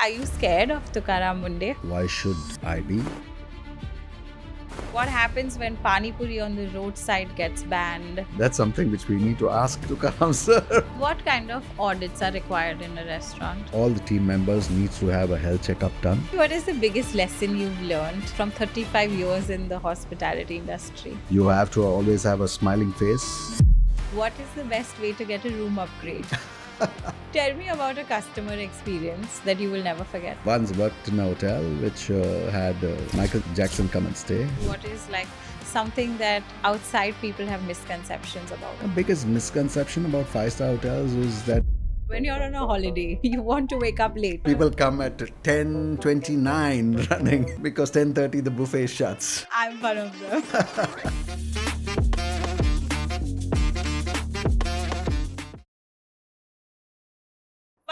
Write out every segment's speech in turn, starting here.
Are you scared of Tukaram Mundhe? Why should I be? What happens when Pani Puri on the roadside gets banned? That's something which we need to ask Tukaram sir. What kind of audits are required in a restaurant? All the team members need to have a health checkup done. What is the biggest lesson you've learned from 35 years in the hospitality industry? You have to always have a smiling face. What is the best way to get a room upgrade? Tell me about a customer experience that you will never forget. Once worked in a hotel which had Michael Jackson come and stay. What is like something that outside people have misconceptions about? The biggest misconception about five-star hotels is that When you're on a holiday, you want to wake up late. people come at 10:29 running because 10:30 the buffet shuts. I'm one of them.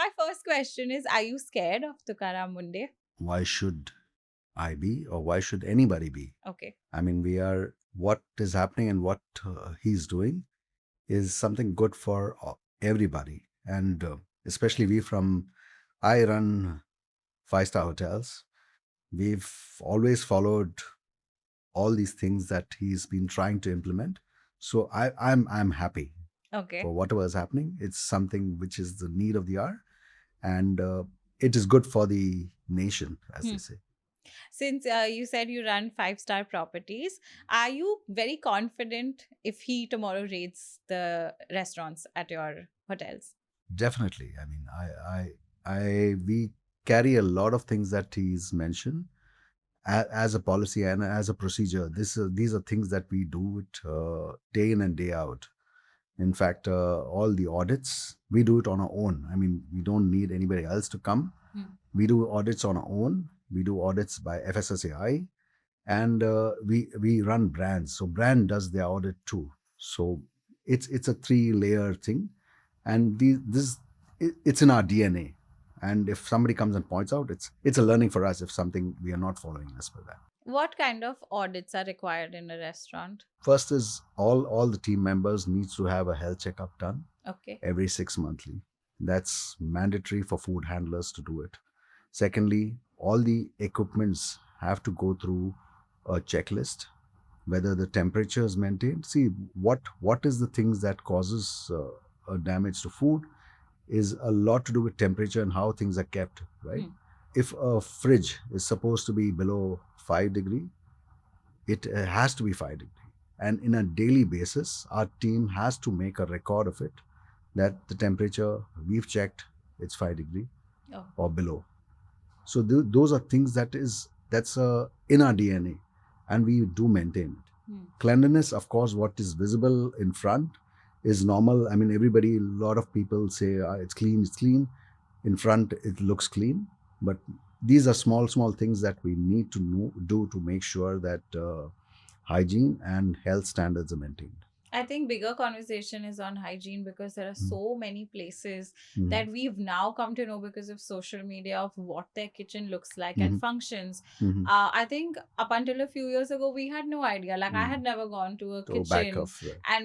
My first question is, are you scared of Tukaram Mundhe? Why should I be, or why should anybody be? Okay. I mean, what is happening and what he's doing is something good for everybody. And especially I run five-star hotels. We've always followed all these things that he's been trying to implement. So I'm happy Okay. for whatever is happening. It's something which is the need of the hour. And it is good for the nation, as they say. Since you said you run 5-star properties, are you very confident if he tomorrow rates the restaurants at your hotels? Definitely. I mean, we carry a lot of things that he's mentioned as a policy and as a procedure. These are things that we do it day in and day out. In fact, all the audits, we do it on our own. I mean, we don't need anybody else to come. We do audits on our own. We do audits by FSSAI, and we run brands. So brand does their audit too. So it's a 3-layer thing, and it's in our DNA. And if somebody comes and points out, it's a learning for us if something we are not following as per that. What kind of audits are required in a restaurant? First is all the team members needs to have a health checkup done Okay. every 6 monthly. That's mandatory for food handlers to do it. Secondly, all the equipments have to go through a checklist, whether the temperature is maintained. See, what is the things that causes a damage to food is a lot to do with temperature and how things are kept, right? If a fridge is supposed to be below 5 degree, it has to be 5 degree. And in a daily basis, our team has to make a record of it, that the temperature we've checked, it's 5 degree or below. So those are things that's in our DNA, and we do maintain it. Cleanliness, of course, what is visible in front is normal. I mean, a lot of people say it's clean. In front, it looks clean. But these are small things that we need to do to make sure that hygiene and health standards are maintained. I think bigger conversation is on hygiene because there are so many places that we've now come to know because of social media of what their kitchen looks like and functions. I think up until a few years ago, we had no idea. Like I had never gone to a kitchen.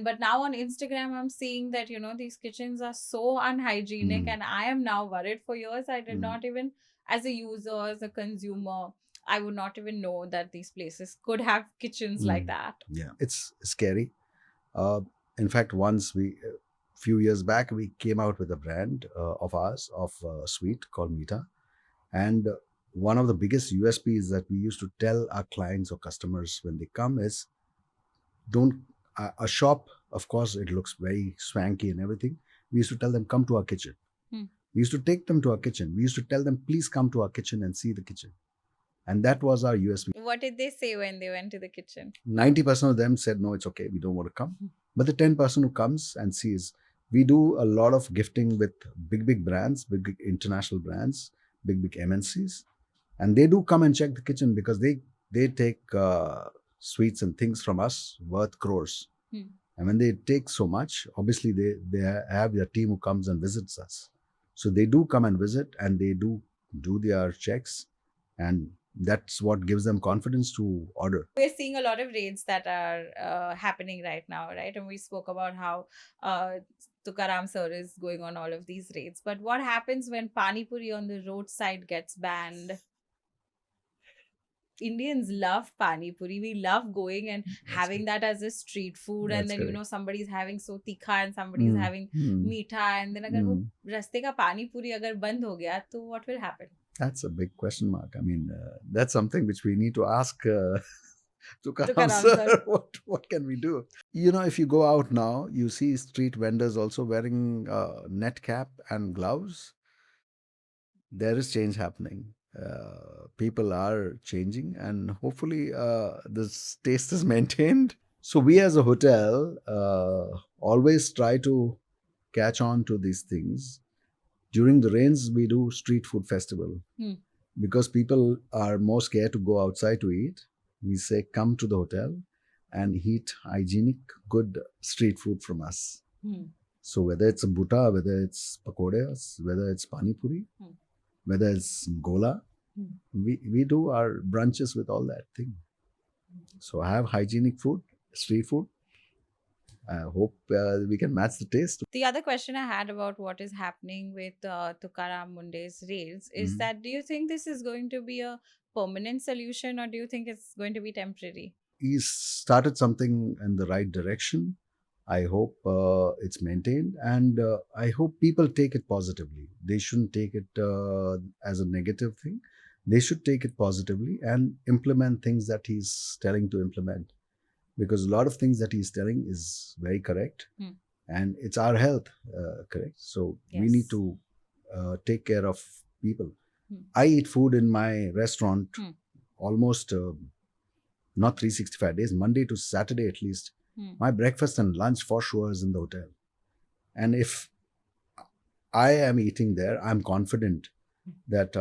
But now on Instagram, I'm seeing that, these kitchens are so unhygienic and I am now worried. For years, I did not even, as a user, as a consumer, I would not even know that these places could have kitchens like that. Yeah, it's scary. In fact, once few years back, we came out with a brand of ours, of a sweet called Meethaa. And one of the biggest USPs that we used to tell our clients or customers when they come is, a shop, of course, it looks very swanky and everything. We used to tell them, come to our kitchen. We used to take them to our kitchen. We used to tell them, please come to our kitchen and see the kitchen. And that was our USP. What did they say when they went to the kitchen? 90% of them said, no, it's okay, we don't want to come. But the 10% who comes and sees, we do a lot of gifting with big brands, big international brands, big MNCs. And they do come and check the kitchen because they take sweets and things from us worth crores. And when they take so much, obviously they have their team who comes and visits us. So they do come and visit, and they do their checks, and that's what gives them confidence to order. We're seeing a lot of raids that are happening right now, right? And we spoke about how Tukaram sir is going on all of these raids. But what happens when Pani Puri on the roadside gets banned? Indians love Pani Puri. We love going and That's having that as a street food. And That's then, correct. somebody's having so tikha and somebody's having meetha. And then agar wo raste ka Pani Puri agar band ho gaya, to what will happen? That's a big question mark. I mean, that's something which we need to ask Tukaram Tukaram sir. sir. What can we do? If you go out now, you see street vendors also wearing net cap and gloves. There is change happening. People are changing, and hopefully, this taste is maintained. So we, as a hotel, always try to catch on to these things. During the rains, we do street food festival because people are more scared to go outside to eat. We say, come to the hotel and eat hygienic, good street food from us. So whether it's a butta, whether it's pakodas, whether it's pani puri, whether it's gola, we do our brunches with all that thing. So I have hygienic food, street food. I hope we can match the taste. The other question I had about what is happening with Tukaram Mundhe's raids is that, do you think this is going to be a permanent solution, or do you think it's going to be temporary? He's started something in the right direction. I hope it's maintained, and I hope people take it positively. They shouldn't take it as a negative thing. They should take it positively and implement things that he's telling to implement. Because a lot of things that he's telling is very correct, and it's our health, correct? So we need to take care of people. I eat food in my restaurant almost not 365 days, Monday to Saturday at least. My breakfast and lunch for sure is in the hotel. And if I am eating there, I'm confident that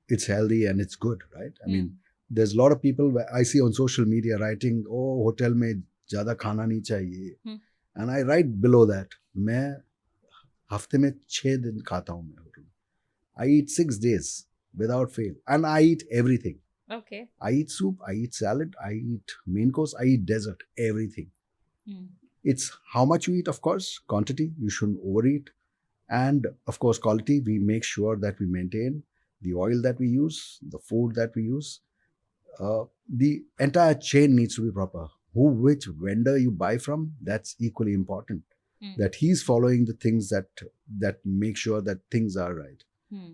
it's healthy and it's good, right? I mean, there's a lot of people I see on social media writing, oh, hotel mein zyada khana nahi chahiye. And I write below that, main hafte mein 6 din khata hu main hotel. I eat 6 days without fail. And I eat everything. Okay. I eat soup, I eat salad, I eat main course, I eat dessert, everything. It's how much you eat, of course, quantity, you shouldn't overeat. And of course, quality, we make sure that we maintain the oil that we use, the food that we use. The entire chain needs to be proper. Which vendor you buy from, that's equally important. That he's following the things that make sure that things are right.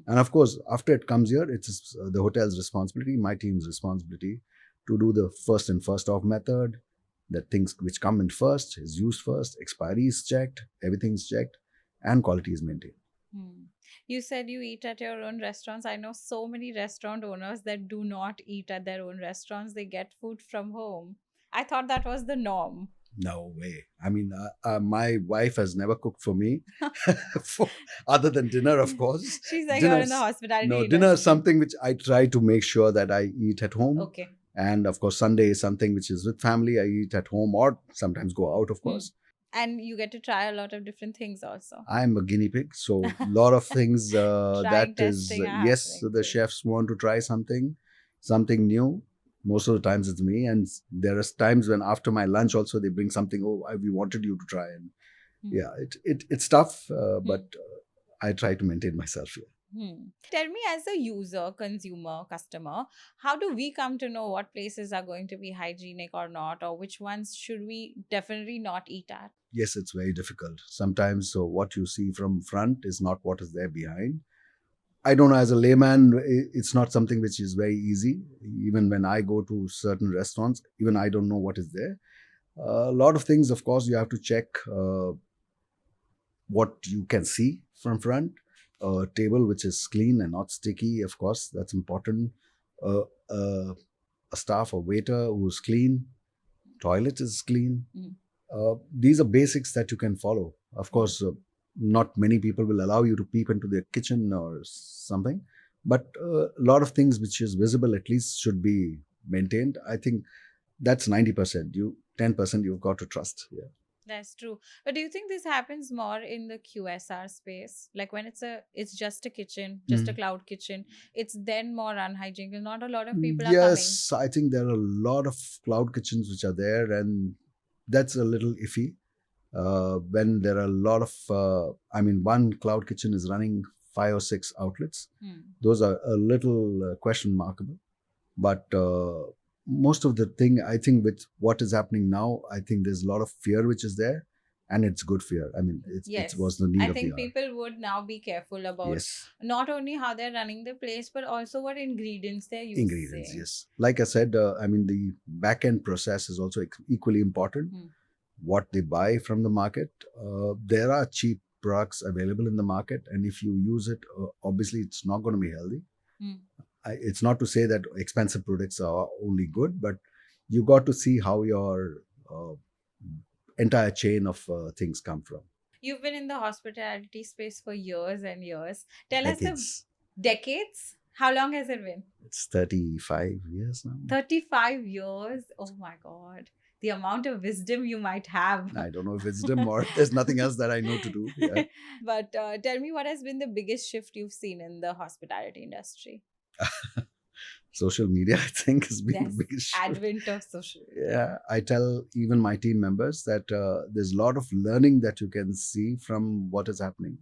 And of course, after it comes here, it's the hotel's responsibility, my team's responsibility to do the first in, first off method, that things which come in first is used first, expiry is checked, everything's checked, and quality is maintained. You said you eat at your own restaurants. I know so many restaurant owners that do not eat at their own restaurants. They get food from home. I thought that was the norm. No way. I mean, my wife has never cooked for me, other than dinner, of course. She's like, you're in the hospitality No, industry. dinner is something which I try to make sure that I eat at home. Okay. And of course, Sunday is something which is with family. I eat at home or sometimes go out, of course. And you get to try a lot of different things also. I'm a guinea pig. So a lot of things that is, yes, happening the too. chefs want to try something new. Most of the times it's me. And there are times when after my lunch also they bring something, we wanted you to try. And yeah, it's tough, but I try to maintain myself here. Tell me, as a user, consumer, customer, how do we come to know what places are going to be hygienic or not, or which ones should we definitely not eat at? Yes, it's very difficult. Sometimes what you see from front is not what is there behind. I don't know, as a layman, it's not something which is very easy. Even when I go to certain restaurants, even I don't know what is there. A lot of things, of course, you have to check what you can see from front. A table which is clean and not sticky, of course, that's important. A staff or waiter who's clean. Toilet is clean. These are basics that you can follow. Of course, not many people will allow you to peep into their kitchen or something, but a lot of things which is visible at least should be maintained. I think that's 90%. 10% you've got to trust. Yeah. That's true. But do you think this happens more in the QSR space? Like when it's just a kitchen, just a cloud kitchen, it's then more unhygienic. Not a lot of people are coming. Yes, I think there are a lot of cloud kitchens which are there, and that's a little iffy. when there are a lot of, one cloud kitchen is running 5 or 6 outlets. Those are a little question markable. But most of the thing, I think, with what is happening now, I think there's a lot of fear which is there, and it's good fear. I mean, it Yes. was the need I of the think hour. people would now be careful about Yes. not only how they're running the place, but also what ingredients they're using. Ingredients, yes. Like I said, the back end process is also equally important. What they buy from the market, there are cheap products available in the market, and if you use it, obviously it's not going to be healthy. It's not to say that expensive products are only good, but you got to see how your entire chain of things come from. You've been in the hospitality space for years and years. Tell us Decades. the decades. How long has it been? It's 35 years now. 35 years. Oh my God. The amount of wisdom you might have. I don't know if wisdom or there's nothing else that I know to do. Yeah. But tell me, what has been the biggest shift you've seen in the hospitality industry? Social media, I think, has been the biggest shift. Advent of social media. Yeah, I tell even my team members that there's a lot of learning that you can see from what is happening.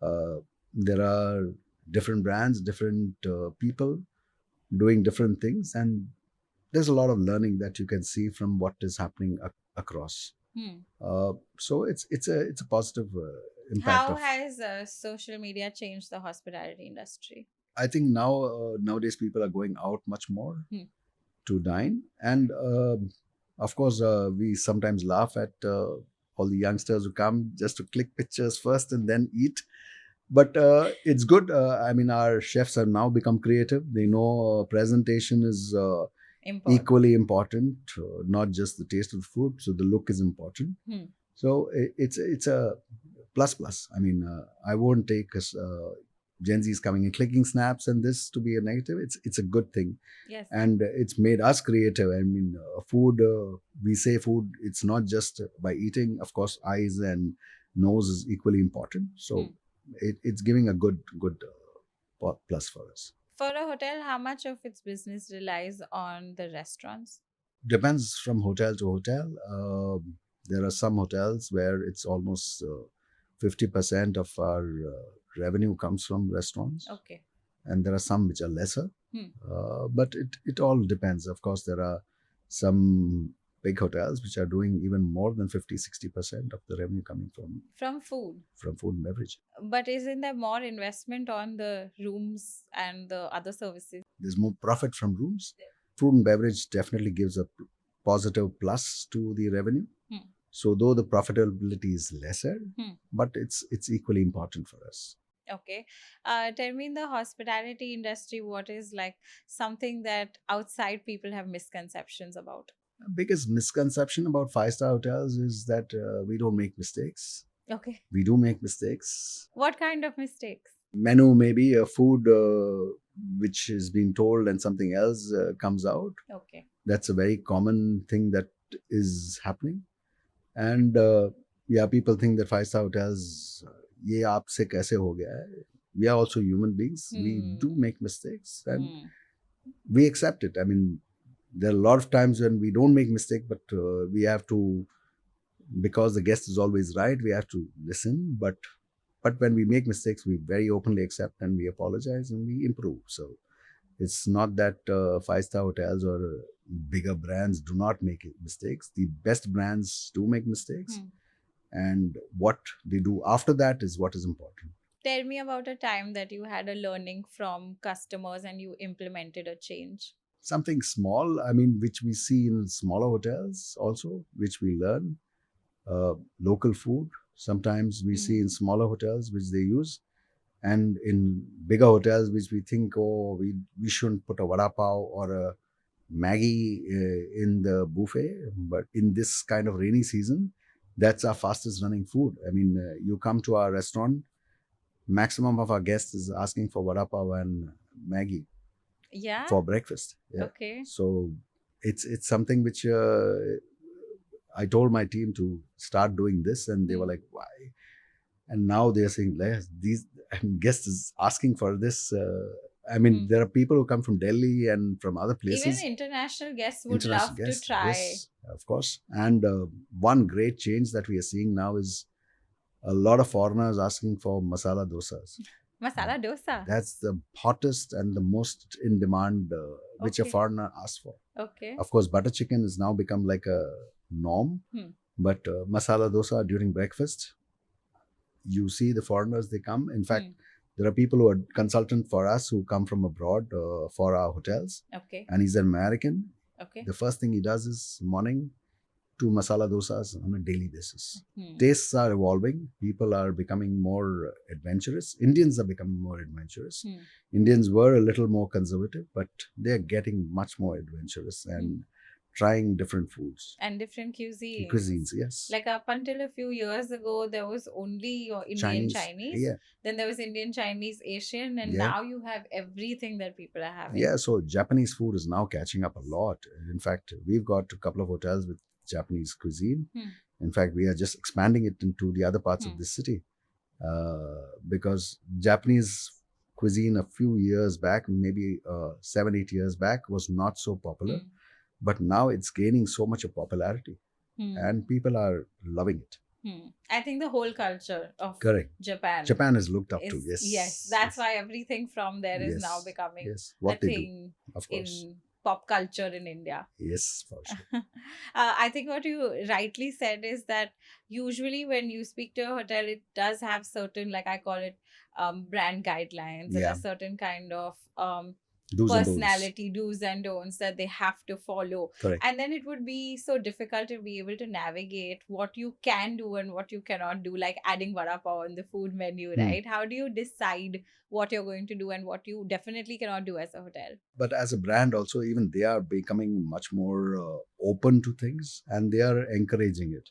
There are different brands, different people doing different things, and there's a lot of learning that you can see from what is happening across. So it's a positive impact. How has social media changed the hospitality industry? I think nowadays people are going out much more to dine, and of course we sometimes laugh at all the youngsters who come just to click pictures first and then eat. But it's good. Our chefs have now become creative. They know presentation is equally important, not just the taste of the food. So the look is important. So it's a plus. I won't take Gen Z's coming and clicking snaps and this to be a negative. It's a good thing. Yes. And it's made us creative. Food, we say food, it's not just by eating. Of course, eyes and nose is equally important. So it's giving a good plus for us. For a hotel, how much of its business relies on the restaurants? Depends from hotel to hotel. There are some hotels where it's almost 50% of our revenue comes from restaurants. Okay. And there are some which are lesser. But it all depends. Of course, there are some big hotels which are doing even more than 50-60% of the revenue coming from food. From food and beverage. But isn't there more investment on the rooms and the other services? There's more profit from rooms. Food and beverage definitely gives a positive plus to the revenue. So though the profitability is lesser, but it's equally important for us. Okay. Tell me, in the hospitality industry, what is like something that outside people have misconceptions about? Biggest misconception about 5-star hotels is that we don't make mistakes. Okay. We do make mistakes. What kind of mistakes? Menu, maybe a food which is being told and something else comes out. Okay. That's a very common thing that is happening. And people think that 5-star hotels, ye aapse kaise ho gaya hai? We are also human beings. We do make mistakes and we accept it. There are a lot of times when we don't make mistake, but we have to, because the guest is always right, we have to listen. But when we make mistakes, we very openly accept and we apologize and we improve. So it's not that 5-star hotels or bigger brands do not make mistakes. The best brands do make mistakes. And what they do after that is what is important. Tell me about a time that you had a learning from customers and you implemented a change. Something small, which we see in smaller hotels also, which we learn. Local food, sometimes we see in smaller hotels, which they use. And in bigger hotels, which we think, we shouldn't put a vada pav or a Maggie in the buffet. But in this kind of rainy season, that's our fastest running food. You come to our restaurant, maximum of our guests is asking for vada pav and Maggie. Yeah. For breakfast. Yeah. Okay. So it's something which I told my team to start doing this, and they were like, "Why?" And now they're saying, "These guest is asking for this. I mean, there are people who come from Delhi and from other places. Even international guests would International love guests, to try. yes, of course. And one great change that we are seeing now is a lot of foreigners asking for masala dosas. Masala dosa. That's the hottest and the most in demand which a Okay. foreigner asks for. Okay. Of course, butter chicken has now become like a norm, but masala dosa during breakfast, you see the foreigners, they come. In fact, there are people who are consultant for us who come from abroad for our hotels. Okay. And he's an American. Okay. The first thing he does is morning, 2 masala dosas on a daily basis. Tastes are evolving. People are becoming more adventurous. Indians are becoming more adventurous. Indians were a little more conservative, but they're getting much more adventurous and trying different foods. And different cuisines. Cuisines, yes. Like up until a few years ago, there was only Indian Chinese. Yeah. Then there was Indian, Chinese, Asian. And now you have everything that people are having. Yeah, so Japanese food is now catching up a lot. In fact, we've got a couple of hotels with Japanese cuisine. In fact, we are just expanding it into the other parts of the city because Japanese cuisine a few years back, maybe 7-8 years back, was not so popular. But now it's gaining so much of popularity and people are loving it. I think the whole culture of Japan is looked up to. Yes, that's why everything from there is now becoming what a they thing do, of course. in pop culture in India. Yes, for sure. I think what you rightly said is that usually when you speak to a hotel, it does have certain, like I call it, brand guidelines and a certain kind of personality, do's and don'ts that they have to follow. Correct. And then it would be so difficult to be able to navigate what you can do and what you cannot do, like adding vada pav on the food menu, right? How do you decide what you're going to do and what you definitely cannot do as a hotel? But as a brand also, even they are becoming much more open to things and they are encouraging it.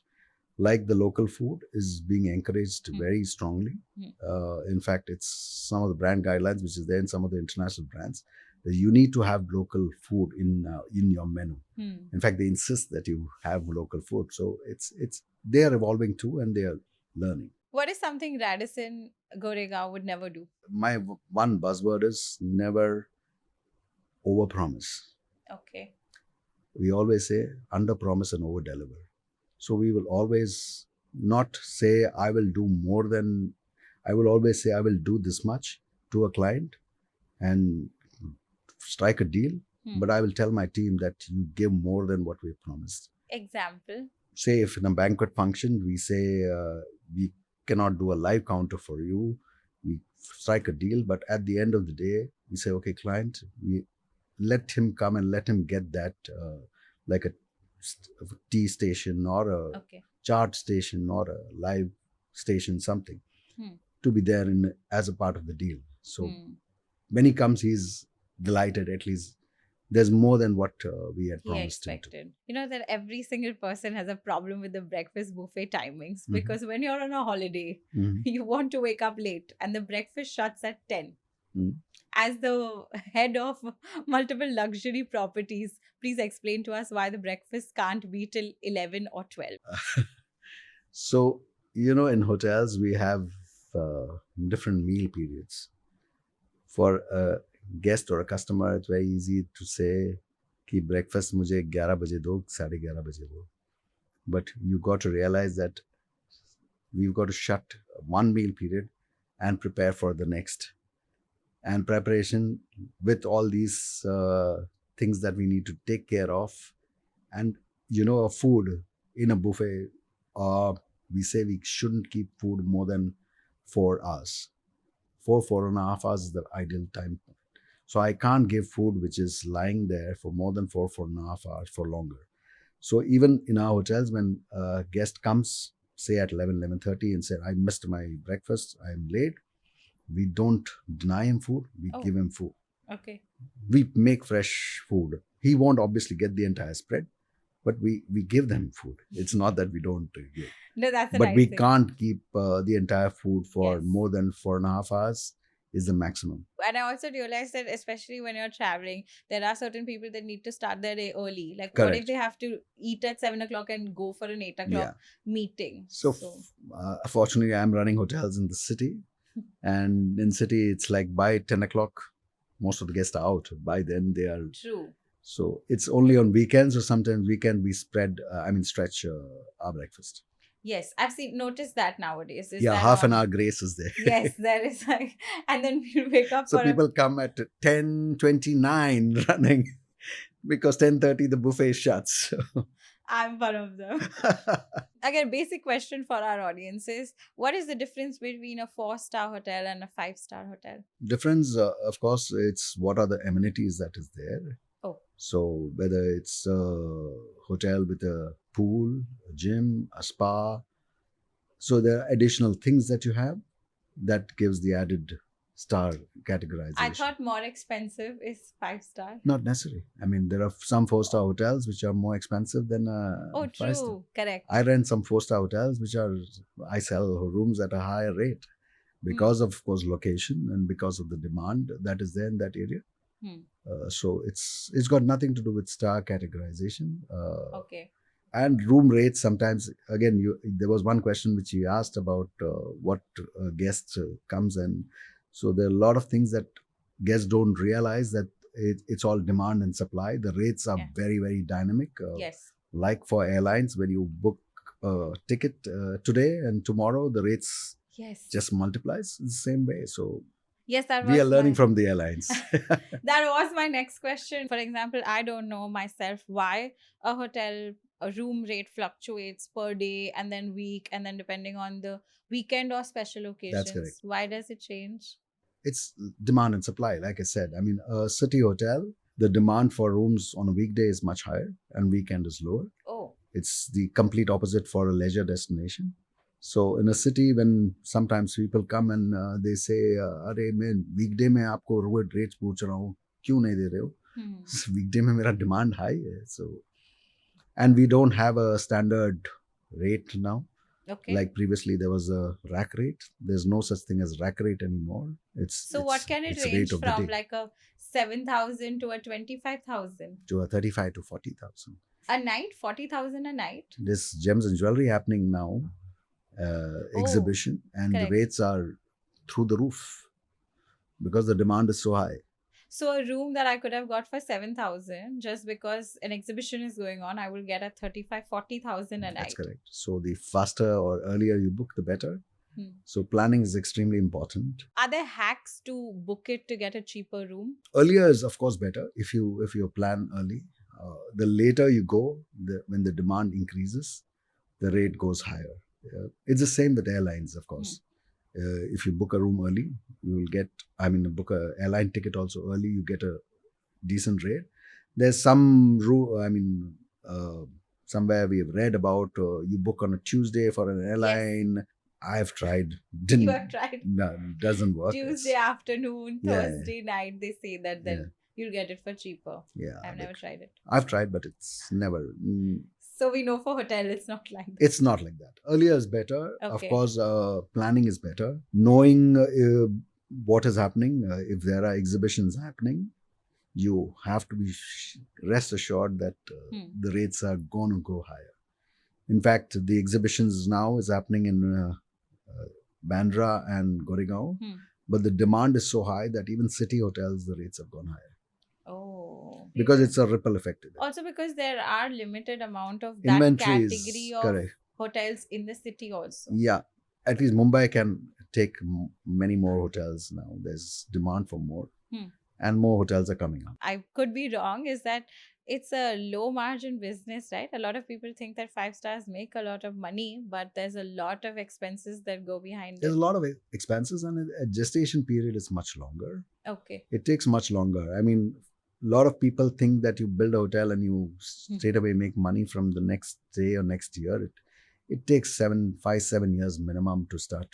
Like the local food is being encouraged very strongly. In fact, it's some of the brand guidelines which is there in some of the international brands. You need to have local food in your menu. In fact, they insist that you have local food. So it's they are evolving too and they are learning. What is something Radisson Goregaon would never do? My one buzzword is never overpromise. Okay. We always say under promise and over deliver. So we will always not say I will do more than, I will always say I will do this much to a client and strike a deal, but I will tell my team that you give more than what we promised. Example? Say if in a banquet function, we say we cannot do a live counter for you, we strike a deal, but at the end of the day, we say, okay, client, we let him come and let him get that like a tea station or a chart station or a live station, something to be there as a part of the deal. So when he comes, he's delighted. At least there's more than what we had promised him to. You know that every single person has a problem with the breakfast buffet timings because when you're on a holiday, you want to wake up late and the breakfast shuts at 10. As the head of multiple luxury properties, please explain to us why the breakfast can't be till 11 or 12. So, in hotels, we have different meal periods. For a guest or a customer, it's very easy to say कि breakfast मुझे 11 बजे दो, 11:30 बजे दो. But you got to realize that we've got to shut one meal period and prepare for the next. And preparation with all these things that we need to take care of. And, a food in a buffet, we say we shouldn't keep food more than 4 hours. 4.5 hours is the ideal time. So I can't give food which is lying there for more than 4.5 hours for longer. So even in our hotels, when a guest comes, say at 11:30 and say, I missed my breakfast, I'm late, we don't deny him food, we give him food. Okay. We make fresh food. He won't obviously get the entire spread, but we give them food. It's not that we don't give. No, that's but we can't keep the entire food for more than 4.5 hours is the maximum. And I also realized that especially when you're traveling, there are certain people that need to start their day early. Like what if they have to eat at 7 o'clock and go for an 8 o'clock meeting? So fortunately, I'm running hotels in the city. And in city, it's like by 10 o'clock, most of the guests are out. By then they are. True. So it's only on weekends, or sometimes weekend we stretch our breakfast. Yes, I've noticed that nowadays. Is Yeah, that half an on? hour grace is there. Yes, there is like, and then we wake up So for people come at 10:29 running because 10:30 the buffet shuts. I'm one of them. Again, basic question for our audience is, what is the difference between a 4-star hotel and a 5-star hotel? Difference, of course, it's what are the amenities that is there. Oh. So whether it's a hotel with a pool, a gym, a spa, so there are additional things that you have that gives the added star categorization. I thought more expensive is 5-star. Not necessary. I mean, there are some 4-star hotels which are more expensive than Oh, 5-star. true. Correct. I rent some 4-star hotels I sell rooms at a higher rate because of course location and because of the demand that is there in that area. So it's got nothing to do with star categorization. Okay. And room rates sometimes, again, there was one question which you asked about what guest comes in. So there are a lot of things that guests don't realize, that it's all demand and supply. The rates are very, very dynamic. Yes. Like for airlines, when you book a ticket today and tomorrow, the rates just multiplies in the same way. So yes, we are learning from the airlines. That was my next question. For example, I don't know myself why a hotel a room rate fluctuates per day and then week and then depending on the weekend or special occasions. That's correct. Why does it change? It's demand and supply. Like I said, I mean, a city hotel, the demand for rooms on a weekday is much higher and weekend is lower. Oh. It's the complete opposite for a leisure destination. So in a city, when sometimes people come and they say, "Arey, मैं weekday में आपको rates पूछ रहा हूँ, क्यों नहीं दे रहे हो?" Weekday में मेरा demand high है. So, and we don't have a standard rate now. Okay. Like previously, there was a rack rate. There's no such thing as rack rate anymore. What can it range from? Like a 7,000 to a 25,000? To a 35 to 40,000. A night? 40,000 a night? There's gems and jewelry happening now. Exhibition, and the rates are through the roof because the demand is so high. So a room that I could have got for 7,000, just because an exhibition is going on, I will get at 35-40,000 a night. That's correct. So the faster or earlier you book, the better. So planning is extremely important. Are there hacks to book it to get a cheaper room? Earlier is of course better if you plan early. The later you go, when the demand increases, the rate goes higher. It's the same with airlines, of course. If you book a room early, you will get, book an airline ticket also early, you get a decent rate. There's some somewhere we have read about you book on a Tuesday for an airline. Yes. I've tried. You have tried? No, doesn't work. Tuesday afternoon, Thursday night, they say that then you'll get it for cheaper. Yeah. I've never tried it. I've tried, but it's never... So we know for hotel, it's not like that. It's not like that. Earlier is better. Okay. Of course, planning is better. Knowing what is happening, if there are exhibitions happening, you have to be rest assured that the rates are going to go higher. In fact, the exhibitions now is happening in Bandra and Goregaon, but the demand is so high that even city hotels, the rates have gone higher. Oh. Because it's a ripple effect. Also because there are limited amount of that category of hotels in the city also. Yeah. At least Mumbai can take many more hotels now. There's demand for more. And more hotels are coming up. I could be wrong. Is that it's a low margin business, right? A lot of people think that 5 stars make a lot of money, but there's a lot of expenses that go behind There's a lot of expenses, and a gestation period is much longer. Okay. It takes much longer. I mean, a lot of people think that you build a hotel and you straight away make money from the next day or next year. It takes 7 years minimum to start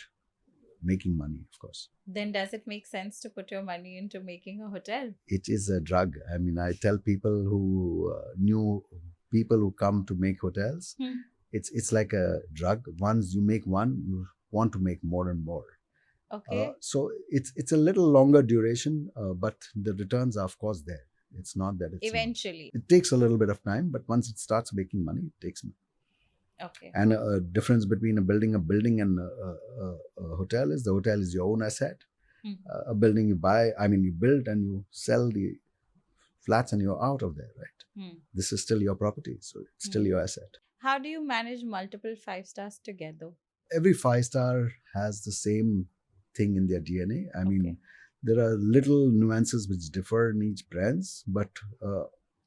making money, of course. Then does it make sense to put your money into making a hotel? It is a drug. I mean, I tell people who new people who come to make hotels, it's like a drug. Once you make one, you want to make more and more. Okay. So it's a little longer duration, but the returns are of course there. It's not that it's eventually. It takes a little bit of time, but once it starts making money, it takes money. Okay. And a difference between building a building and a hotel is the hotel is your own asset. A building you buy, you build and you sell the flats and you're out of there, right? This is still your property, so it's still your asset. How do you manage multiple 5 stars together? Every 5-star has the same thing in their DNA. There are little nuances which differ in each brands, but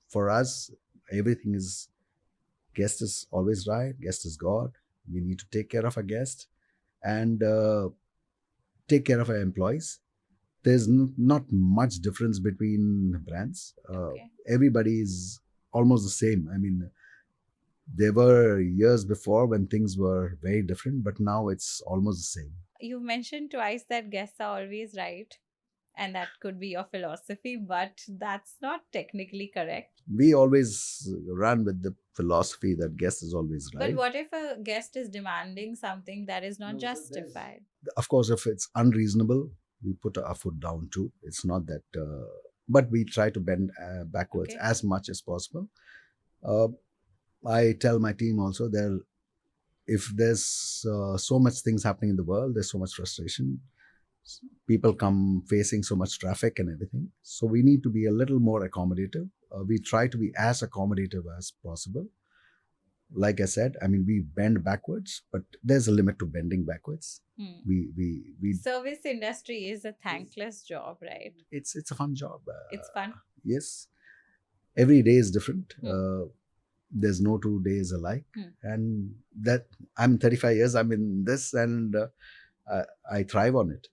for us, everything is guest is always right, guest is God. We need to take care of our guest and take care of our employees. There's not much difference between brands. Everybody is almost the same. There were years before when things were very different, but now it's almost the same. You've mentioned twice that guests are always right, and that could be your philosophy, but that's not technically correct. We always run with the philosophy that guest is always right. But what if a guest is demanding something that is not justified? Of course, if it's unreasonable, we put our foot down too. It's not that, but we try to bend backwards as much as possible. I tell my team also that if there's so much things happening in the world, there's so much frustration. People come facing so much traffic and everything. So we need to be a little more accommodative. We try to be as accommodative as possible. Like I said, we bend backwards, but there's a limit to bending backwards. We Service industry is a thankless job, right? It's a fun job. It's fun. Yes. Every day is different. There's no 2 days alike. And that I'm 35 years, I'm in this, and I thrive on it,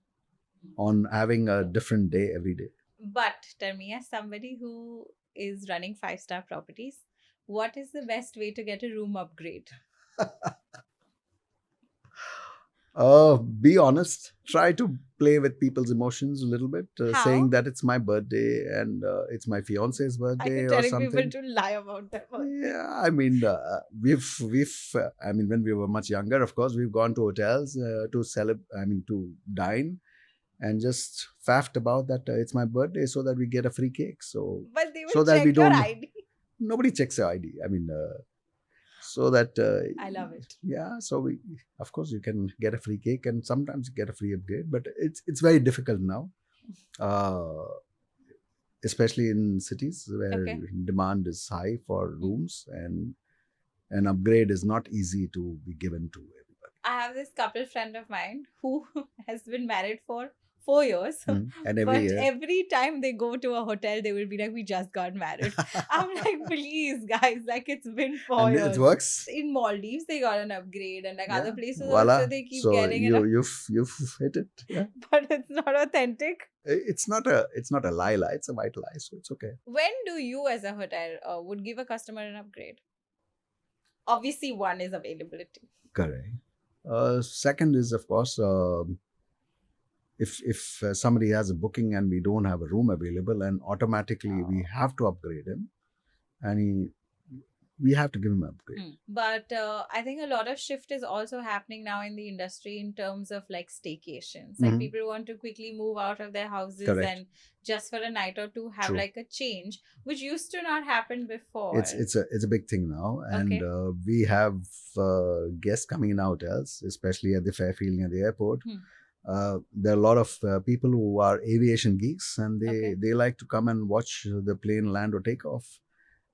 on having a different day every day. But tell me, as somebody who is running 5-star properties, what is the best way to get a room upgrade? Be honest. Try to play with people's emotions a little bit, saying that it's my birthday and it's my fiance's birthday or something. People to lie about their birthday. Yeah, we've when we were much younger, of course, we've gone to hotels to dine, and just faffed about that it's my birthday so that we get a free cake. So, but they will so that check we don't. Your ID. Nobody checks your ID. So that I love it. Yeah, so of course you can get a free cake and sometimes you get a free upgrade, but it's very difficult now, especially in cities where demand is high for rooms, and an upgrade is not easy to be given to everybody. I have this couple friend of mine who has been married for 4 years. And every time they go to a hotel, they will be like, we just got married. I'm like, please, guys, like it's been 4 years. It works. In Maldives, they got an upgrade, and other places Voila. also they keep so getting it. You've hit it. Yeah. But it's not authentic. It's not a lie, it's a white lie, so it's okay. When do you as a hotel would give a customer an upgrade? Obviously, one is availability. Correct. Second is, of course, if somebody has a booking and we don't have a room available, and automatically we have to upgrade him, and we have to give him an upgrade. But I think a lot of shift is also happening now in the industry in terms of like staycations. Like people want to quickly move out of their houses and just for a night or two have like a change, which used to not happen before. It's a big thing now, and we have guests coming in our hotels, especially at the Fairfield near the airport. There are a lot of people who are aviation geeks, and they like to come and watch the plane land or take off.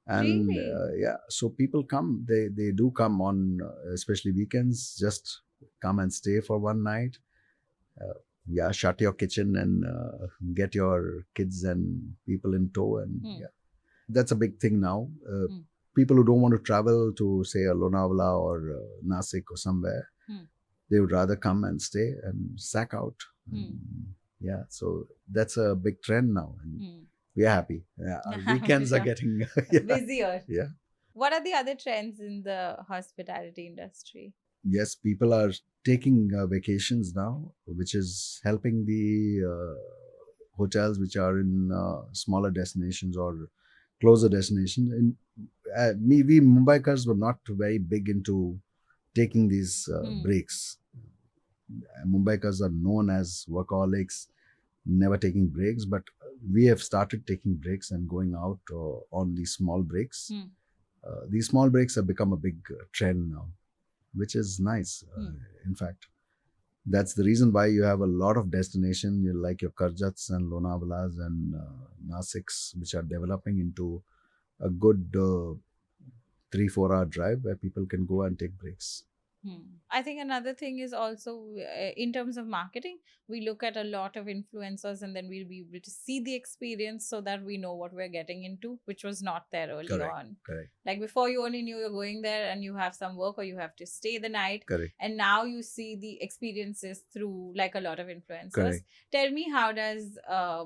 And really? So people come, they do come on especially weekends, just come and stay for one night. Shut your kitchen and get your kids and people in tow, and that's a big thing now. People who don't want to travel to, say, a Lonavala or Nasik or somewhere, they would rather come and stay and sack out. So that's a big trend now, and we are happy. Our weekends are getting busier. Yeah. What are the other trends in the hospitality industry? Yes, people are taking vacations now, which is helping the hotels which are in smaller destinations or closer destinations. We Mumbaikars were not very big into taking these breaks. Mumbaikars are known as workaholics, never taking breaks, but we have started taking breaks and going out on these small breaks. These small breaks have become a big trend now, which is nice. In fact, That's the reason why you have a lot of destination like your Karjats and Lonavalas and Nasiks, which are developing into a good 3-4 hour drive where people can go and take breaks. I think another thing is also in terms of marketing, we look at a lot of influencers and then we'll be able to see the experience so that we know what we're getting into, which was not there early on. Correct. Like before, you only knew you're going there and you have some work or you have to stay the night. Correct. And now you see the experiences through like a lot of influencers. Correct. Tell me, how does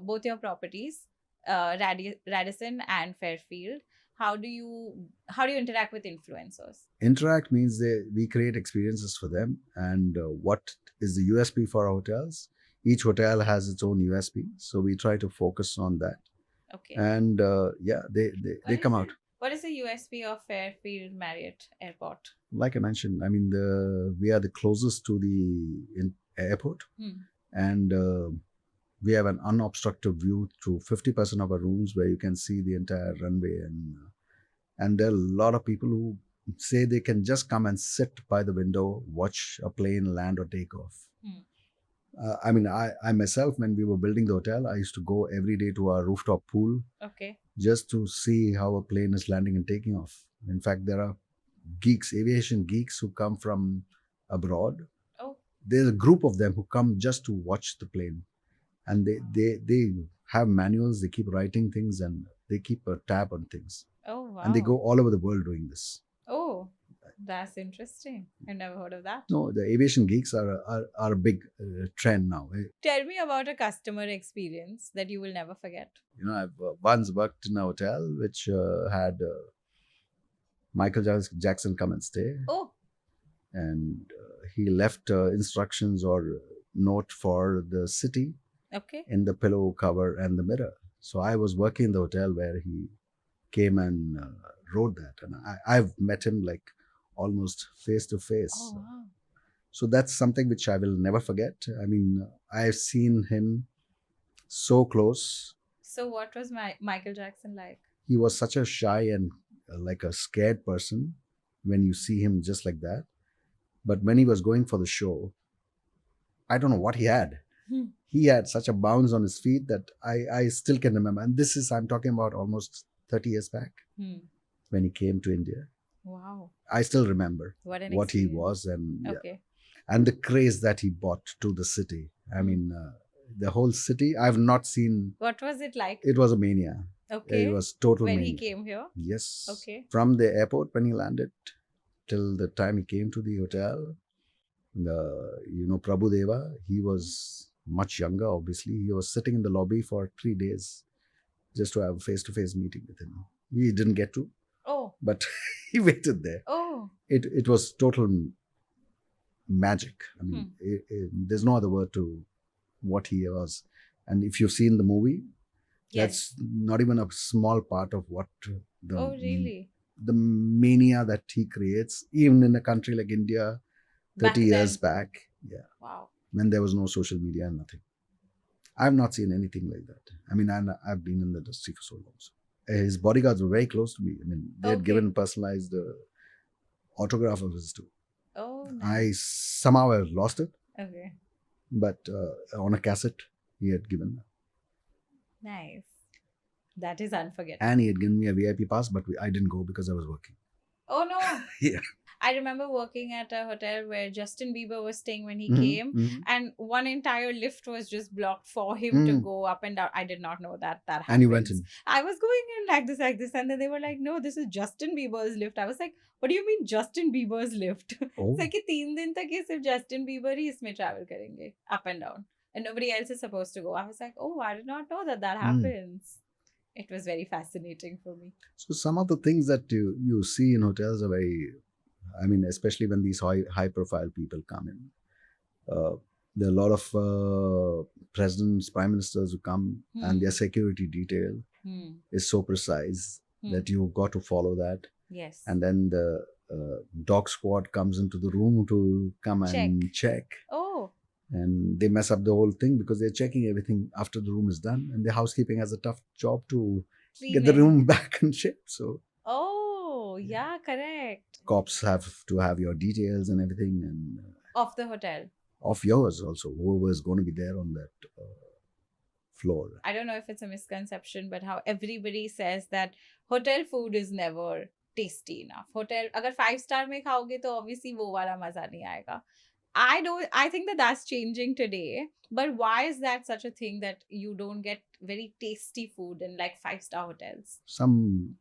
both your properties, Radisson and Fairfield, how do you interact with influencers? Interact means we create experiences for them. And what is the USP for our hotels? Each hotel has its own USP, so we try to focus on that. Okay. And they come out. What is the USP of Fairfield Marriott Airport? Like I mentioned, I mean, we are the closest to the airport, and we have an unobstructed view through 50% of our rooms where you can see the entire runway. And there are a lot of people who say they can just come and sit by the window, watch a plane land or take off. I mean, I myself, when we were building the hotel, I used to go every day to our rooftop pool. Okay. Just to see how a plane is landing and taking off. In fact, there are geeks, aviation geeks who come from abroad. Oh. There's a group of them who come just to watch the plane. And they have manuals, they keep writing things and they keep a tab on things. Oh, wow. And they go all over the world doing this. Oh, that's interesting. I've never heard of that. No, the aviation geeks are a big trend now. Tell me about a customer experience that you will never forget. You know, I've once worked in a hotel which had Michael Jackson come and stay. Oh. And he left instructions or note for the city. Okay. In the pillow cover and the mirror. So I was working in the hotel where he came and wrote that. And I've met him like almost face to face. Oh, wow. So that's something which I will never forget. I mean, I've seen him so close. So what was Michael Jackson like? He was such a shy and like a scared person when you see him just like that. But when he was going for the show, I don't know what he had. He had such a bounce on his feet that I still can remember. And I'm talking about almost 30 years back when he came to India. Wow. I still remember what he was and the craze that he brought to the city. I mean, the whole city, I've not seen. What was it like? It was a mania. Okay. It was total when mania. He came here? Yes. Okay. From the airport when he landed till the time he came to the hotel, Prabhu Deva, he was much younger, obviously. He was sitting in the lobby for 3 days just to have a face-to-face meeting with him. We didn't get to. Oh. But he waited there. Oh. It was total magic. I mean, there's no other word to what he was. And if you've seen the movie, that's not even a small part of what the mania that he creates, even in a country like India, 30 years back. Yeah. Wow. When there was no social media and nothing. I've not seen anything like that. I mean, I've been in the industry for so long. So. His bodyguards were very close to me. I mean, they had given personalized autograph of his too. Oh, nice. I somehow have lost it. Okay. But on a cassette, he had given. Nice. That is unforgettable. And he had given me a VIP pass, but I didn't go because I was working. Oh, no. Yeah. I remember working at a hotel where Justin Bieber was staying when he came, and one entire lift was just blocked for him to go up and down. I did not know that happens. And you went in. I was going in like this, and then they were like, "No, this is Justin Bieber's lift." I was like, "What do you mean Justin Bieber's lift?" Oh. It's like 3 दिन तक ये सिर्फ Justin Bieber ही इसमें travel करेंगे up and down, and nobody else is supposed to go. I was like, "Oh, I did not know that happens." It was very fascinating for me. So some of the things that you see in hotels are very. I mean, especially when these high-profile people come in. There are a lot of presidents, prime ministers who come, and their security detail is so precise that you've got to follow that. Yes. And then the dog squad comes into the room to come and check. Oh. And they mess up the whole thing because they're checking everything after the room is done. And the housekeeping has a tough job to get the room back in shape. So. Oh, yeah, correct. Cops have to have your details and everything. And of the hotel. of yours also, whoever is going to be there on that floor. I don't know if it's a misconception, but how everybody says that hotel food is never tasty enough. Hotel, अगर 5 star में खाओगे तो obviously वो वाला मजा नहीं आएगा. I think that that's changing today. But why is that such a thing that you don't get very tasty food in like 5 star hotels? Some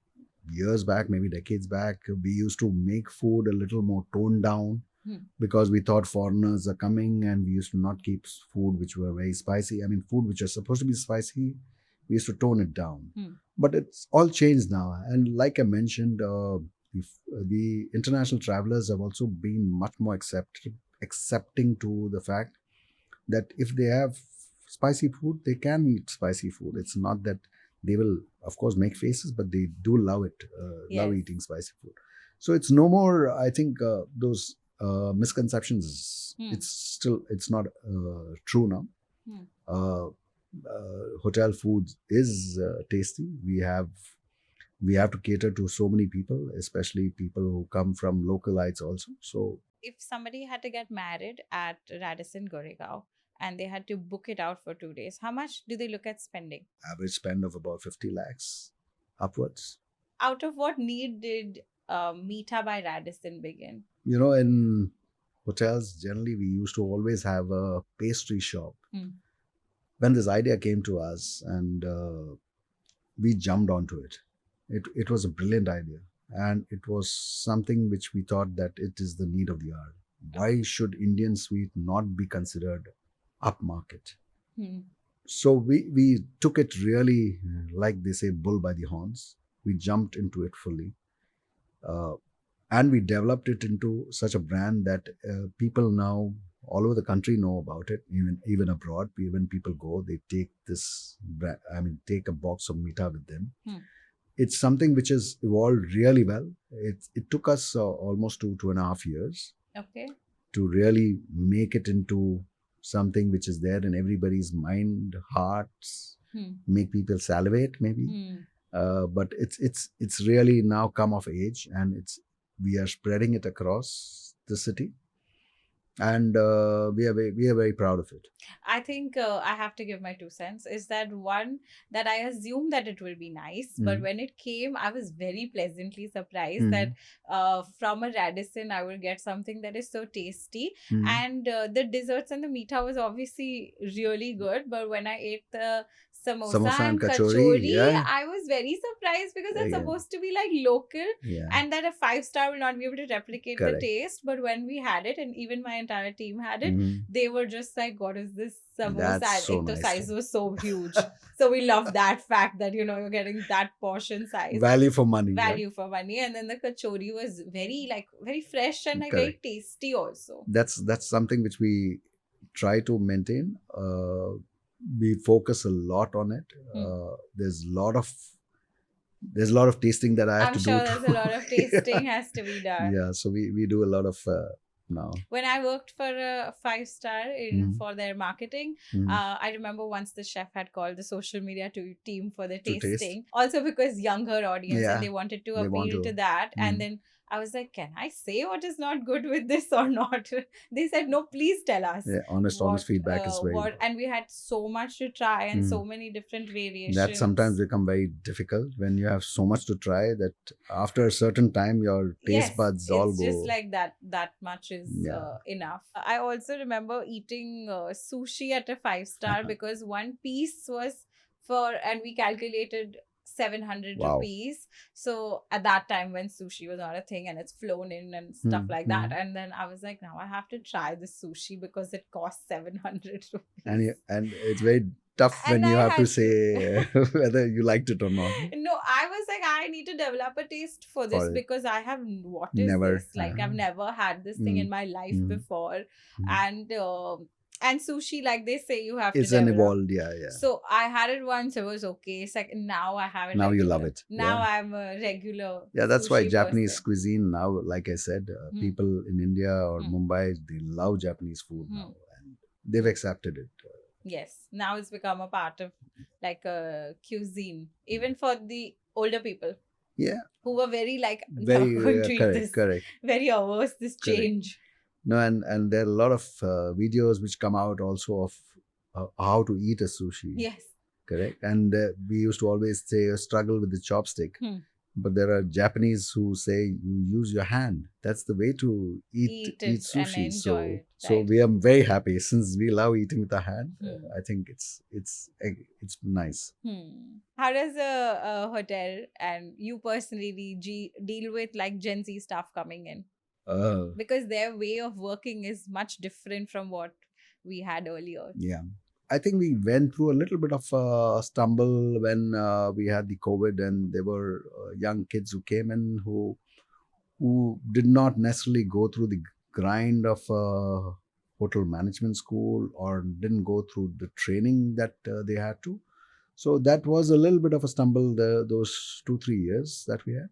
years back, maybe decades back, we used to make food a little more toned down because we thought foreigners are coming, and we used to not keep food which were very spicy. I mean, food which are supposed to be spicy, we used to tone it down. But it's all changed now. And like I mentioned, the international travelers have also been much more accepting to the fact that if they have spicy food, they can eat spicy food. It's not that they will, of course, make faces, but they do love it, love eating spicy food. So it's no more, I think, those misconceptions. It's not true now. Hotel food is tasty. We have to cater to so many people, especially people who come from localites also. So if somebody had to get married at Radisson Goregaon and they had to book it out for 2 days, how much do they look at spending? Average spend of about 50 lakhs upwards. Out of what need did Meethaa by Radisson begin? In hotels, generally, we used to always have a pastry shop. When this idea came to us, and we jumped onto it. It was a brilliant idea, and it was something which we thought that it is the need of the hour. Why should Indian sweet not be considered upmarket? So we took it really, like they say, bull by the horns. We jumped into it fully. And we developed it into such a brand that people now all over the country know about it, even abroad. When people go, they take take a box of Meethaa with them. It's something which has evolved really well. It took us almost 2.5 years to really make it into something which is there in everybody's mind, hearts, make people salivate maybe. But it's really now come of age, and we are spreading it across the city, and we are very proud of it. I think I have to give my 2 cents. Is that one that I assumed that it will be nice, but when it came, I was very pleasantly surprised that from a Radisson I will get something that is so tasty, and the desserts and the Meethaa was obviously really good. But when I ate the samosa and kachori, I was very surprised because it's supposed to be like local, and that a 5-star will not be able to replicate the taste. But when we had it, and even my entire team had it, they were just like, "What is this samosa?" That's so The nice. size was so huge. So we love that fact that you're getting that portion size. Value for money. For money. And then the kachori was very fresh and very tasty also. That's something which we try to maintain. We focus a lot on it. There's a lot of tasting that I have to do. I'm sure there's a lot of tasting has to be done. Yeah, so we do a lot of now. When I worked for a 5-star for their marketing, I remember once the chef had called the social media team for the tasting. Also because younger audience and they wanted to appeal to that. And then I was like, can I say what is not good with this or not? They said, no, please tell us. Yeah, honest feedback is very good. And we had so much to try and so many different variations. That sometimes become very difficult when you have so much to try that after a certain time your taste buds all go. It's just like that much is enough. I also remember eating sushi at a 5-star because one piece was and we calculated 700 rupees. So at that time when sushi was not a thing and it's flown in and stuff like that, and then I was like, now I have to try the sushi because it costs 700 rupees. And it's very tough when you have to say whether you liked it or not. No, I was like, I need to develop a taste for this because I have this? Like I've never had this thing in my life before. And sushi, like they say, you have to develop. It's an evolved, So I had it once, it was okay. Second, now I have it. Now you love it. Now I'm a regular. Yeah, that's why Japanese cuisine now, like I said, people in India or Mumbai, they love Japanese food now, and they've accepted it. Yes, now it's become a part of like a cuisine, even for the older people. Yeah. Who were very like, very correct. Very averse this change. No, and there are a lot of videos which come out also of how to eat a sushi. Yes. Correct. And we used to always say struggle with the chopstick. But there are Japanese who say you use your hand. That's the way to eat And sushi. enjoy it, So right. we are very happy since we love eating with our hand. I think it's nice. How does a hotel and you personally deal with like Gen Z staff coming in? Because their way of working is much different from what we had earlier. Yeah. I think we went through a little bit of a stumble when we had the COVID, and there were young kids who came in who did not necessarily go through the grind of hotel management school or didn't go through the training that they had to. So that was a little bit of a stumble those 2-3 years that we had.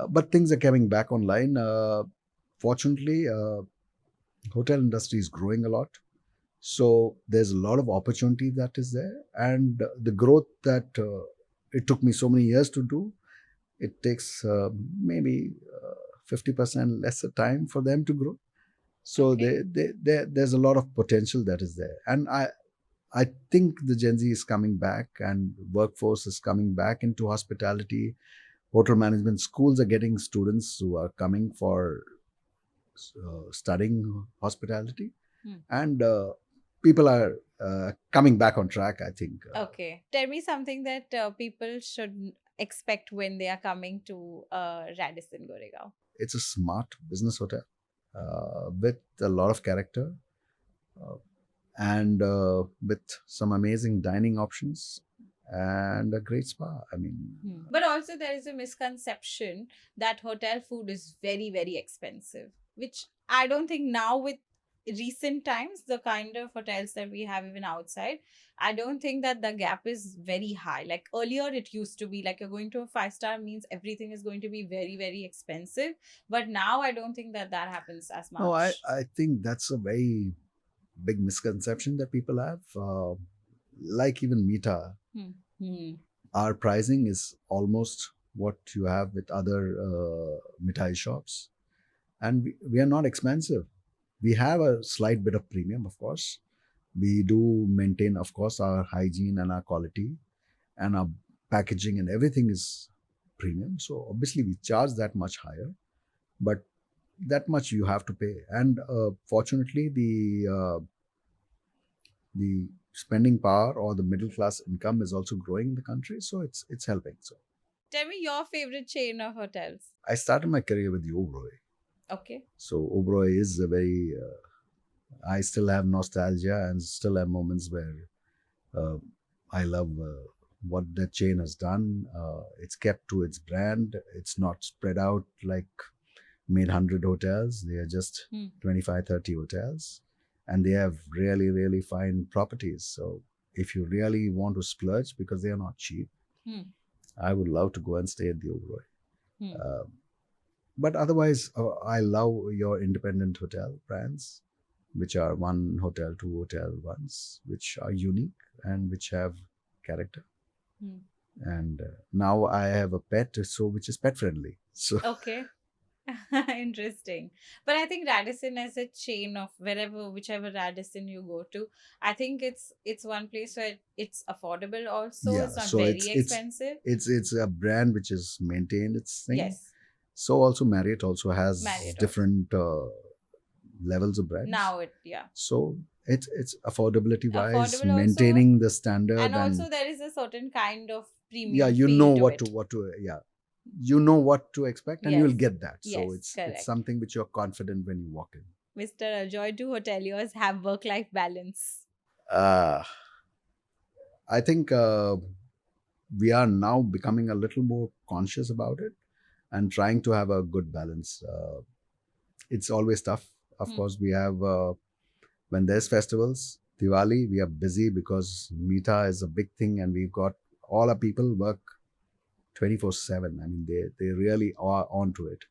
But things are coming back online. Fortunately, hotel industry is growing a lot. So there's a lot of opportunity that is there, and the growth that it took me so many years to do, it takes maybe 50% lesser time for them to grow. So Okay. there's a lot of potential that is there, and I think the Gen Z is coming back, and workforce is coming back into hospitality. Hotel management schools are getting students who are coming for studying hospitality, and people are coming back on track, I think. Okay. Tell me something that people should expect when they are coming to Radisson Goregaon. It's a smart business hotel with a lot of character and with some amazing dining options and a great spa. I mean, But also there is a misconception that hotel food is very, very expensive, which I don't think now with recent times, the kind of hotels that we have even outside, I don't think that the gap is very high. Like earlier, it used to be like you're going to a 5-star means everything is going to be very, very expensive. But now I don't think that that happens as much. no, I think that's a very big misconception that people have. Like even Meethaa, our pricing is almost what you have with other mithai shops, and we are not expensive. We have a slight bit of premium, of course. We do maintain, of course, our hygiene and our quality, and our packaging and everything is premium. So obviously we charge that much higher, but that much you have to pay. And fortunately, the spending power or the middle class income is also growing in the country, so it's helping. So tell me your favorite chain of hotels. I started my career with the Oberoi. Okay. So Oberoi is a very I still have nostalgia and still have moments where I love what that chain has done. It's kept to its brand. It's not spread out like made 100 hotels. They are just 25, 30 hotels. And they have really, really fine properties. So if you really want to splurge, because they are not cheap, I would love to go and stay at the Oberoi. But otherwise, I love your independent hotel brands, which are one hotel, two hotel ones, which are unique and which have character. And now I have a pet, so which is pet friendly. So okay. Interesting. But I think Radisson as a chain of whichever Radisson you go to, I think it's one place where it's affordable also. yeah, It's not so very expensive. it's a brand which is maintained its thing. Yes. So also Marriott also has Marriott different levels of brands. Now yeah. So it's affordability wise, Affordable also, maintaining the standard, and also there is a certain kind of premium. yeah, you feel know to what it. to yeah, you know what to expect, and Yes. you will get that. So Yes, correct. it's something which you're confident when you walk in. Mr. Ajoy, do hoteliers have work-life balance? I think we are now becoming a little more conscious about it and trying to have a good balance. It's always tough. Of course, we have when there's festivals, Diwali, we are busy because Meethaa is a big thing, and we've got all our people work 24/7. I mean, they really are onto it.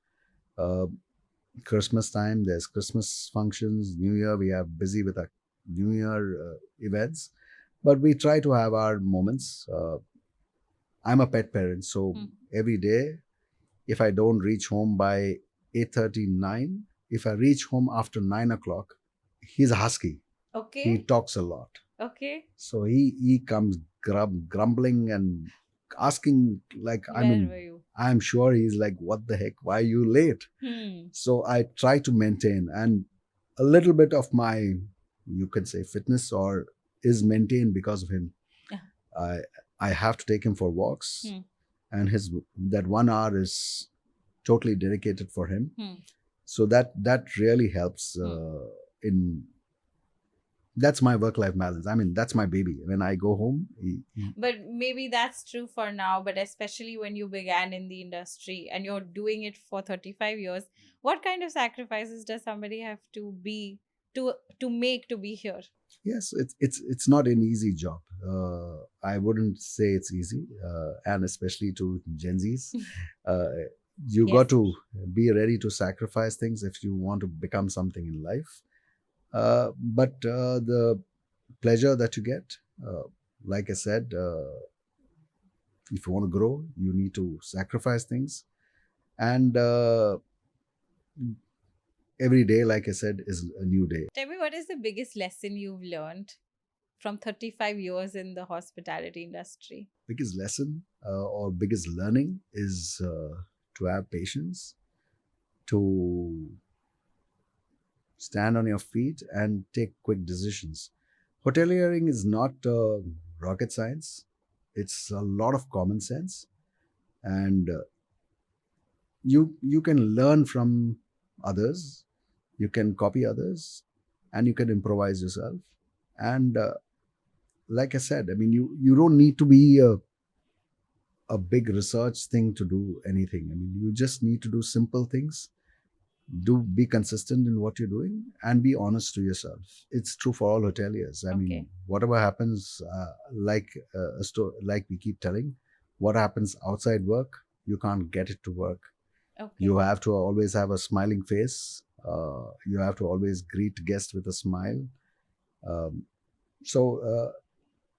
Christmas time, there's Christmas functions. New Year, we are busy with our New Year events, but we try to have our moments. I'm a pet parent, so every day, if I don't reach home by 8:39, if I reach home after 9 o'clock, he's a husky. He Okay. talks a lot. Okay. So he comes grumbling and asking, like, I Where mean, were you? I'm sure he's like, what the heck? Why are you late? So I try to maintain, and a little bit of my, you could say, fitness or is maintained because of him. Yeah. I have to take him for walks, and that 1 hour is totally dedicated for him. So that really helps in. That's my work-life balance. I mean, that's my baby. When I go home, But maybe that's true for now, but especially when you began in the industry and you're doing it for 35 years, what kind of sacrifices does somebody have to be to make to be here? yes, it's not an easy job. I wouldn't say it's easy, and especially to Gen Zs. You Yes. got to be ready to sacrifice things if you want to become something in life. But the pleasure that you get, like I said, if you want to grow, you need to sacrifice things. And every day, like I said, is a new day. Tell me, what is the biggest lesson you've learned from 35 years in the hospitality industry? Biggest lesson or biggest learning is to have patience, to stand on your feet and take quick decisions. Hoteliering is not rocket science. It's a lot of common sense, and you can learn from others, you can copy others, and you can improvise yourself. And like I said, I mean, you don't need to be a big research thing to do anything. I mean, you just need to do simple things. Be consistent in what you're doing and be honest to yourself. It's true for all hoteliers. I mean, whatever happens, like like we keep telling, what happens outside work, you can't get it to work. You have to always have a smiling face. You have to always greet guests with a smile. So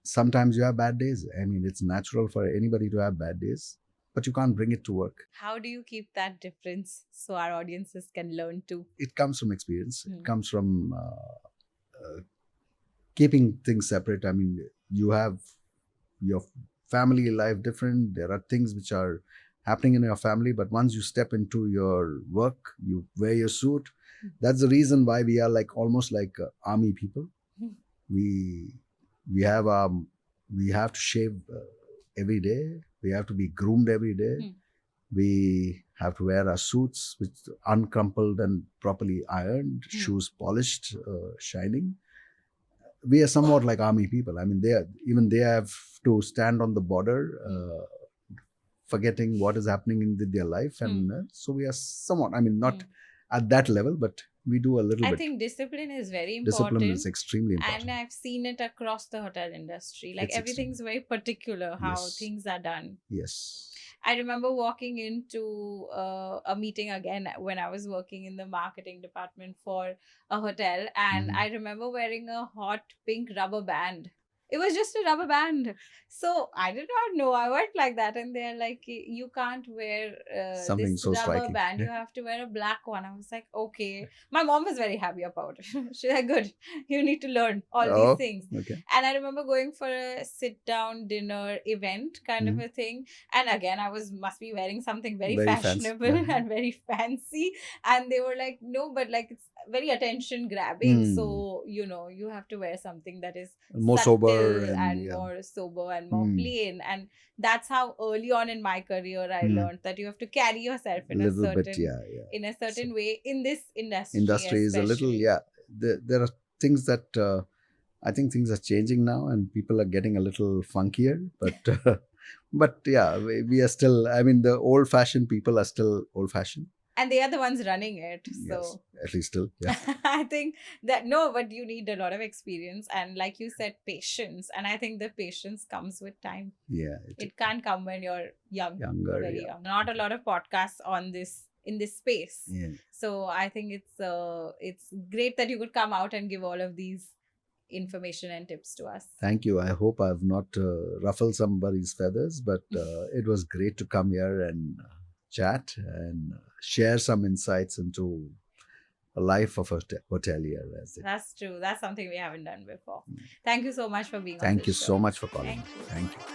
sometimes you have bad days. I mean, it's natural for anybody to have bad days, but you can't bring it to work. How do you keep that difference so our audiences can learn too? It comes from experience. It comes from keeping things separate. I mean, you have your family life different. There are things which are happening in your family, but once you step into your work, you wear your suit. That's the reason why we are like almost like army people. We have to shave every day. We have to be groomed every day. We have to wear our suits, which uncrumpled and properly ironed, shoes polished, shining. We are somewhat like army people. I mean, they have to stand on the border, forgetting what is happening in their life, and so we are somewhat. I mean, not at that level, but we do a little bit. I think discipline is very important. Discipline is extremely important. And I've seen it across the hotel industry. Like, everything's very particular how things are done. Yes. I remember walking into a meeting again when I was working in the marketing department for a hotel, and I remember wearing a hot pink rubber band. It was just a rubber band. So I did not know. I went like that, and they're like, you can't wear something this so rubber striking. band. You have to wear a black one. I was like, okay. My mom was very happy about it. She's like, good. You need to learn all these things. Okay. And I remember going for a sit-down dinner event kind of a thing. And again, I must be wearing something very fashionable and very fancy. And they were like, no, but like it's very attention grabbing. So, you have to wear something that is more sober and more sober and more plain. And that's how early on in my career I learned that you have to carry yourself in a certain way in this industry. Industry is a little, there are things that I think things are changing now, and people are getting a little funkier. But yeah, we are still. I mean, the old-fashioned people are still old-fashioned. And they are the ones running it. So yes, at least still, yeah. I think that but you need a lot of experience and, like you said, patience. And I think the patience comes with time. Yeah. It can't come when you're younger, very young. Not a lot of podcasts on this in this space. Yeah. So I think it's great that you could come out and give all of these information and tips to us. Thank you. I hope I've not ruffled somebody's feathers, but it was great to come here and chat and share some insights into a life of a hotelier. That's it. That's true. That's something we haven't done before. Thank you so much for being on Thank this you show. so much for calling. Thank you. Thank you.